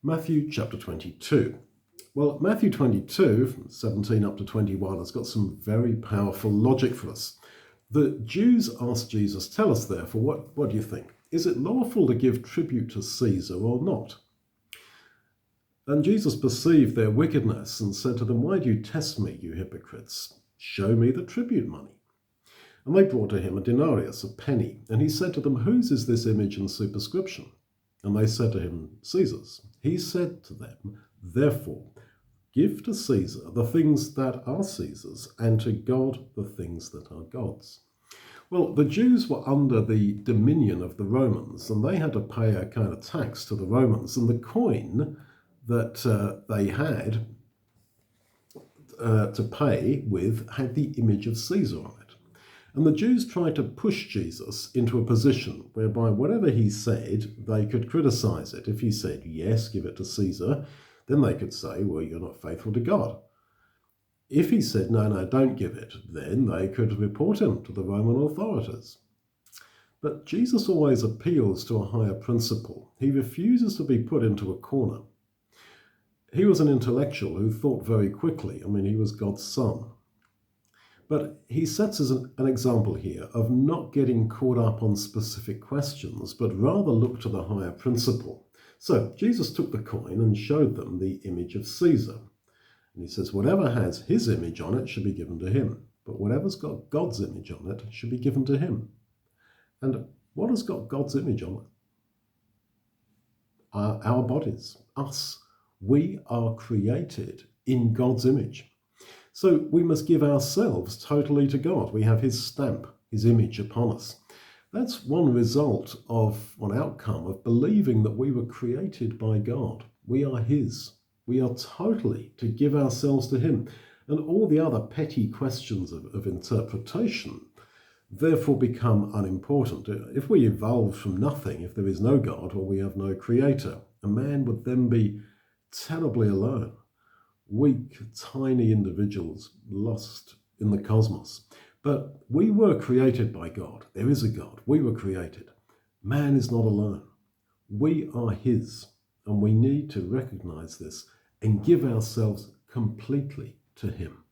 Matthew chapter 22. Well, Matthew 22, from 17 up to 21, has got some very powerful logic for us. The Jews asked Jesus, "Tell us therefore, what do you think? Is it lawful to give tribute to Caesar or not?" And Jesus perceived their wickedness and said to them, "Why do you test me, you hypocrites? Show me the tribute money." And they brought to him a denarius, a penny. And he said to them, "Whose is this image and superscription?" And they said to him, "Caesar's." He said to them, "Therefore, give to Caesar the things that are Caesar's, and to God the things that are God's." Well, the Jews were under the dominion of the Romans, and they had to pay a kind of tax to the Romans. And the coin that they had to pay with had the image of Caesar on it. And the Jews tried to push Jesus into a position whereby whatever he said, they could criticize it. If he said, "Yes, give it to Caesar," then they could say, "Well, you're not faithful to God." If he said, "No, don't give it," then they could report him to the Roman authorities. But Jesus always appeals to a higher principle. He refuses to be put into a corner. He was an intellectual who thought very quickly. I mean, he was God's son. But he sets us an example here of not getting caught up on specific questions, but rather look to the higher principle. So Jesus took the coin and showed them the image of Caesar. And he says, whatever has his image on it should be given to him. But whatever's got God's image on it should be given to him. And what has got God's image on it? Our bodies, us. We are created in God's image. So we must give ourselves totally to God. We have his stamp, his image upon us. That's one outcome of believing that we were created by God. We are his. We are totally to give ourselves to him. And all the other petty questions of interpretation therefore become unimportant. If we evolve from nothing, if there is no God or we have no creator, a man would then be terribly alone. Weak, tiny individuals lost in the cosmos. But we were created by God. There is a God. We were created. Man is not alone. We are his, and we need to recognize this and give ourselves completely to him.